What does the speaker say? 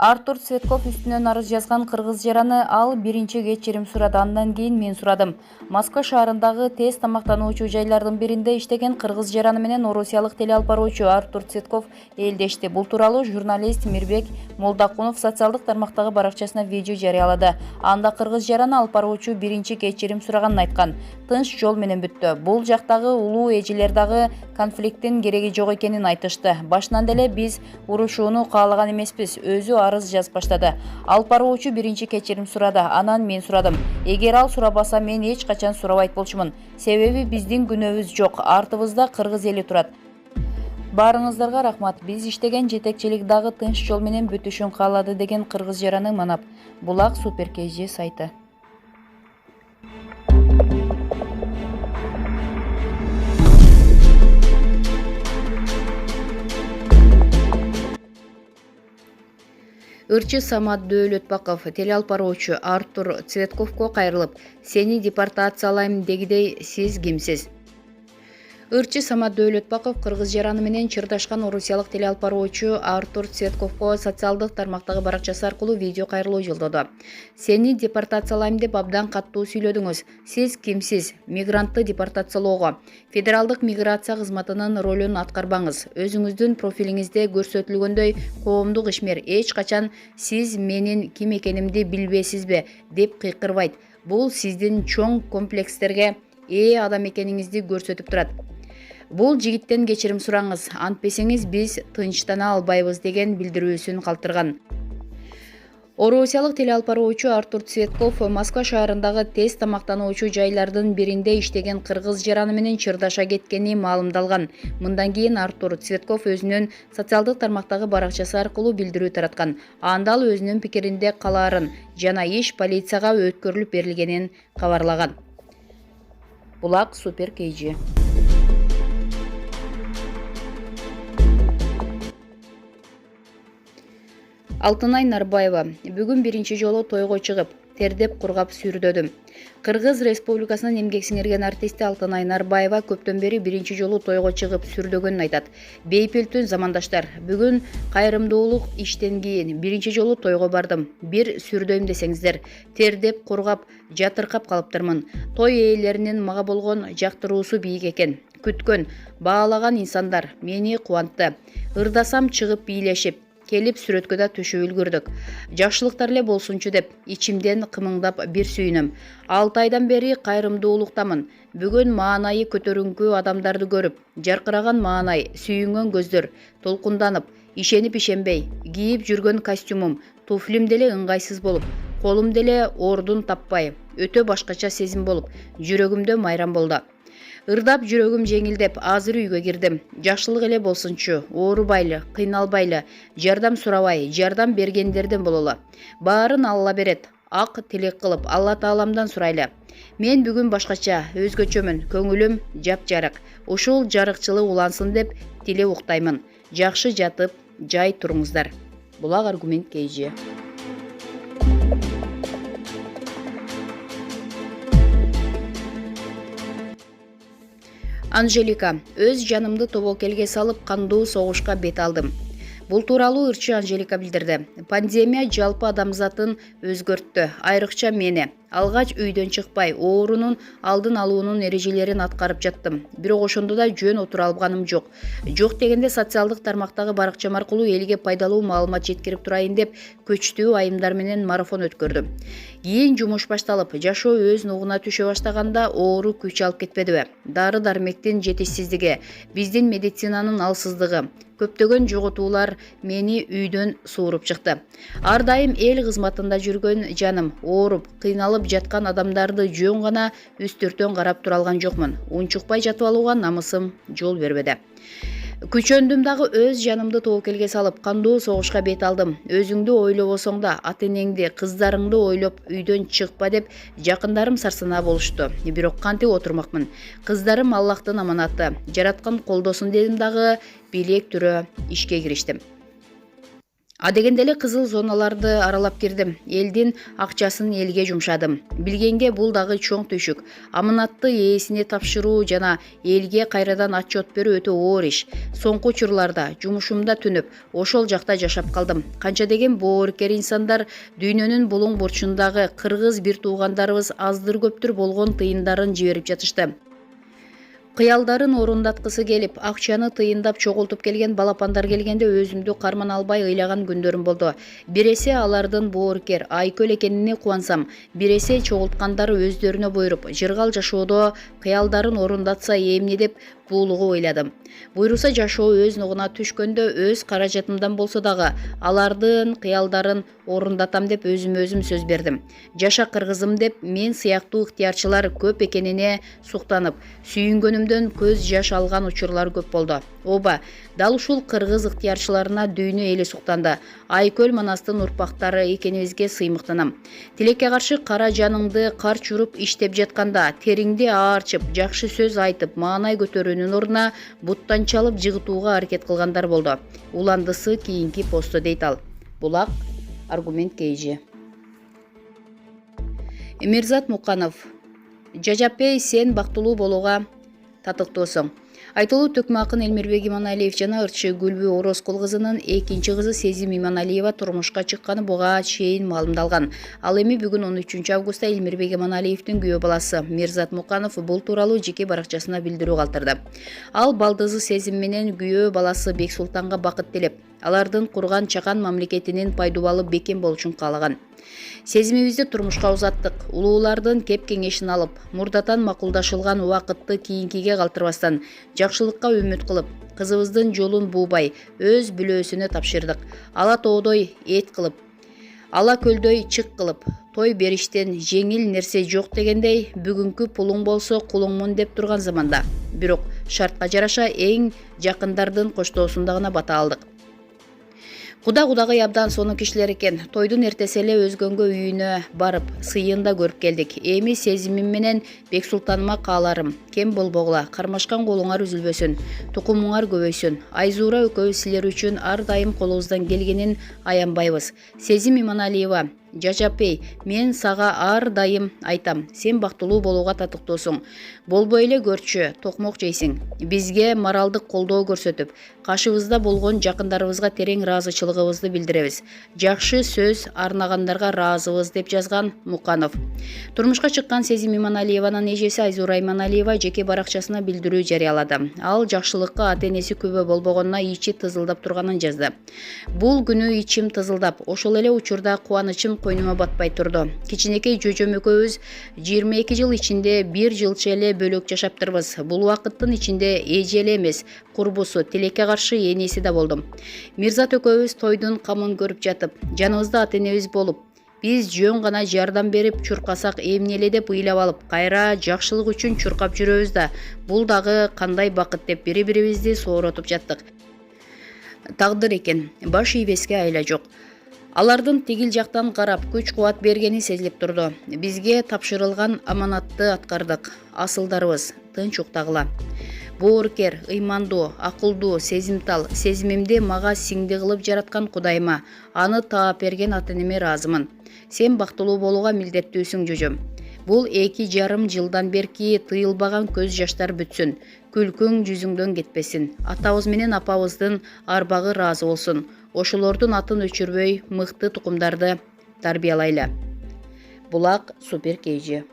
Артур Цветков үстүнөн арыз жазган кыргыз жараны ал биринчи кечирим сурады. Андан кийин мен сурадым. Москва шаарындагы тез тамактануучу жайлардын биринде иштеген кыргыз жараны менен орусиялык теле алып баруучу Артур Цветков элдешти. Бул тууралуу журналист Мирбек Молдакунов социалдык тармактагы баракчасына видео жарыялады. Анда кыргыз жараны алып баруучу биринчи кечирим сураганын айткан. Тынч жол менен бүттү. Бул жактагы улуу эжелер дагы конфликттин кереги жок экенин айтышты. Башынан деле биз урушууну каалаган эмеспиз. Өзү арыз жазып баштады. Алып баруучу биринчи кечирим сурады. Анан мен сурадым. Эгер ал сурабаса, мен эч качан сурабайт болчумун. Себеби биздин күнөөбүз жок. Артыбызда кыргыз эли турат. Баарыңыздарга рахмат. Биз иштеген жетекчилик дагы тынч жол менен бүтүшүн каалады деген кыргыз жараны манап. Булак Супер KG сайты. Ырчы Самат Дөөлөтбаков теле алып баруучу Артур Цветковго кайрылып, сени депортациялайм дегидей, сиз кимсиз? Ырчы Самат Дөөлөтбаков кыргыз жараны менен чырдашкан орусиялык теле алып баруучу Артур Цветковго социалдык тармактагы баракчасы аркылуу видео кайрылуу жолдоду. Сени депортациялайм деп абдан каттуу сүйлөдүңүз. Сиз кимсиз? Мигрантты депортациялоого федералдык миграция кызматынын ролун аткарбаңыз. Өзүңүздүн профилиңизде көрсөтүлгөндөй коомдук ишмер эч качан сиз менин ким экенимди билбейсизби деп кыйкырбайт. Бул сиздин чоң комплекстерге ээ адам экениңизди көрсөтүп турат. Бул жигиттен кечирим сураңыз, антпесеңиз биз тынчтана албайбыз деген билдирүүсүн калтырган. Орусиялык теле алып баруучу Артур Цветков Москва шаарындагы тез тамактануучу жайлардын биринде иштеген кыргыз жараны менен чырдаша кеткени маалымдалган. Мындан кийин Артур Цветков өзүнүн социалдык тармактагы баракчасы аркылуу билдирүү тараткан. Анда ал өзүнүн пикиринде калаарын жана иш полицияга өткөрүлүп берилгенин кабарлаган. Булак Супер KG. Алтынай Нарбаева бүгүн биринчи жолу тойго чыгып, тердеп кургап сүрдөдүм. Кыргыз Республикасынын эмгек сиңирген артисти Алтынай Нарбаева көптөн бери биринчи жолу тойго чыгып сүрдөгөнүн айтат. Бейпилтүн замандаштар, бүгүн кайрымдуулук иштен кийин биринчи жолу тойго бардым. Бир сүрдөйм десеңиздер, тердеп кургап, жатыркап калыптырмын. Той ээлеринин мага болгон жактыруусу бийик экен. Күткөн, баалаган инсандар мени кубантты. Ырдасам чыгып бийлешип, келип сүрөткө да түшүп үлгүрдүк. Жакшылыктар эле болсунчу деп ичимден кымыңдап бир сүйүнөм. 6 айдан бери кайрымдуулуктамын. Бүгүн маанайы көтөрүңкү адамдарды көрүп, жаркыраган маанай, сүйүнгөн көздөр, толкунданып, ишенип ишенбей, кийип жүргөн костюмум, туфлим деле ыңгайсыз болуп, колум деле ордун таппай, өтө башкача сезим болуп, жүрөгүмдө майрам болду. Ырдап жүрөгүм жеңилдеп, азыр үйгө кирдим. Жакшылык эле болсунчу, оорубайлы, кыйналбайлы, жардам сурабай, жардам бергендерден бололу. Баарын Алла берет. Ак тилек кылып, Алла Тааламдан сурайлы. Мен бүгүн башкача, өзгөчөмүн, көңүлүм жап-жарык. Ушул жарыкчылык улансын деп тилеп уктаймын. Жакшы жатып, жай туруңуздар. Булак Аргумент KG. Анжелика, өз жанымды тобокелге салып, кандуу согушка бет алдым. Бул тууралуу ырчы Анжелика билдирди. Пандемия жалпы адамзатын өзгөрттү, айрыкча мени. Алгач үйдөн чыкпай, оорунун алдын алуунун эрежелерин аткарып жаттым. Бирок ошондо да жөн отура алганым жок. Жок дегенде социалдык тармактагы баракчам аркылуу элге пайдалуу маалымат жеткирип турайын деп көчтүү айымдар менен марафон өткөрдүм. Кийин жумуш башталып, жашоо өз нугуна түшө баштаганда оору күч алып кетпедиби? Дары-дармектин жетишсиздиги, биздин медицинанын алсыздыгы, көптөгөн жоготуулар мени үйдөн сууруп чыкты. Ар дайым эл кызматында жүргөн жаным, ооруп, кыйналып жаткан адамдарды жөн гана үстүртөн карап тура алган жокмун. Унчукпай жатып алууга намысым жол бербеди. Күчөндүм дагы өз жанымды тобокелге салып, кандуу согушка бет алдым. Өзүңдү ойлобосоң да, ата-энеңди, кыздарыңды ойлоп үйдөн чыкпа деп жакындарым сарсанаа болушту. Бирок кантип отурмакмын? Кыздарым Аллахтын аманаты, жараткан колдосун дедим дагы билек түрө ишке кириштим. Адегенде эле кызыл зоналарды аралап кирдим. Элдин акчасын элге жумшадым. Билгенге бул дагы чоң түйшүк. Аманатты ээсине тапшыруу жана элге кайрадан отчет берүү өтө оор иш. Соңку учурларда жумушумда түнүп, ошол жакта жашап калдым. Канча деген боорукер инсандар дүйнөнүн булуң бурчундагы кыргыз бир туугандарыбыз аздыр көптүр болгон тыйындарын жиберип жатышты. Кыялдарын орундаткысы келип, акчаны тыйындап чогултуп келген балапандар келгенде өзүмдү карман албай ыйлаган күндөрүм болду. Бир эсе алардын боорукер, айкөл экенине кубансам, бир эсе чогулткандары өздөрүнө буйруп, жыргал жашоодо кыялдарын орундатса эмне деп буулугу ойладым. Буйруса жашоо өз ногуна түшкөндө өз каражатымдан болсо дагы алардын кыялдарын орундатам деп өзүмө өзүм сөз бердим. Жаша кыргызым деп мен сыяктуу ыктыярчылар көп экенине суктанып, сүйүнгөнүмдөн көз жаш алган учурлар көп болду. Оба, дал ушул кыргыз ыктыярчыларына дүйнө эли суктанды. Айкөл Манастын урпактары экенибизге сыймыктанам. Тилекке каршы кара жаныңды карч уруп иштеп жатканда, териңди аарчып, жакшы сөз айтып, маанай көтөрүүнүн ордуна буттан чалып жыгытууга аракет кылгандар болду. Уландысы кийинки посту дейт ал. Булак аргумент KG. Мирзат Муканов. Жажапбей, сен бактылуу болууга татыктуусуң. Айтылуу төкмө акын Элмирбек Иманалиев жана ырчы Гүлбү Ороскул кызынын экинчи кызы Сезим Иманалиева турмушка чыкканы буга чейин маалымдалган. Ал эми бүгүн 13 августта Элмирбек Иманалиевдин күйөө баласы Мирзат Муканов бул тууралуу жеке баракчасына билдирүү калтырды. Ал балдызы Сезим менен күйөө баласы Бексултанга бакыт тилеп, алардын курган чакан мамлекетинин пайдубалы бекем болушун каалаган. Сезимибизди турмушка узаттык. Улуулардын кеп кеңешин алып, мурдатан макулдашылган убакытты кийинкиге калтырбастан, жакшылыкка үмүт кылып, кызыбыздын жолун буубай, өз бүлөөсүнө тапшырдык. Ала тоодой эт кылып, ала көлдөй чык кылып, той бериштен жеңил нерсе жок дегендей, бүгүнкү пулуң болсо кулуңмун деп турган заманда. Бирок шартка жараша эң жакындардын коштоосунда гана бата алдык. Кудагый абдан сонун кишилер экен. Тойдун эртеси эле өзгөнгө үйүнө барып, сыйын да көрүп келдик. Эми Сезимим менен Бексултаныма кааларым, кем болбогула, кармашкан колуңар үзүлбөсүн, тукумуңар көбөйсүн. Айзура экөөбүз силер үчүн ар дайым колубуздан келгенин аянбайбыз. Сезим Иманалиева. Жажапбей, мен сага ар дайым айтам, сен бактылуу болууга татыктуусуң. Болбой эле көрчү, токмок жейсиң. Бизге моралдык колдоо көрсөтүп, кашыбызда болгон жакындарыбызга терең ыраазычылыгыбызды билдиребиз. Жакшы сөз арнагандарга ыраазыбыз деп жазган Муканов. Турмушка чыккан Сезим Иманалиеванын эжеси Айзура Иманалиева жеке баракчасына билдирүү жарыялады. Ал жакшылыкка ата-энеси күбө болбогонуна ичи тызылдап турганын жазды. Бул күнү ичим тызылдап, ошол эле учурда кубанычым койнума батпай турду. Кичинекей жөжөм экөөбүз 22 жыл ичинде бир жылча эле бөлөк жашаптырбыз. Бул убакыттын ичинде эже эле эмес, курбусу, тилекке каршы энеси да болдум. Мирзат экөөбүз тойдун камын көрүп жатып, жаныбызда ата-энебиз болуп, биз жөн гана жардам берип чуркасак эмне эле деп ыйлап алып, кайра жакшылык үчүн чуркап жүрөбүз да, бул дагы кандай бакыт деп бири-бирибизди сооротуп жаттык. Тагдыр экен, баш ийбеске айла жок. Алардын тигил жактан карап күч-кубат бергени сезилип турду. Бизге тапшырылган аманатты аткардык. Асылдарыбыз тынч уктагыла. Боорукер, ыймандуу, акылдуу, сезимтал, сезимимди мага сиңди кылып жараткан Кудайыма, аны таап берген ата-энеме ыраазымын. Сен бактылуу болууга милдеттүүсүң жөжөм. Бул 2,5 жылдан берки тыйылбаган көз жаштар бүтсүн. Күлкүң жүзүңдөн кетпесин. Атабыз менен апабыздын арбагы ыраазы болсун. Ошолордун атын өчүрбөй, мыкты тукумдарды тарбиялайлы. Булак Супер KG.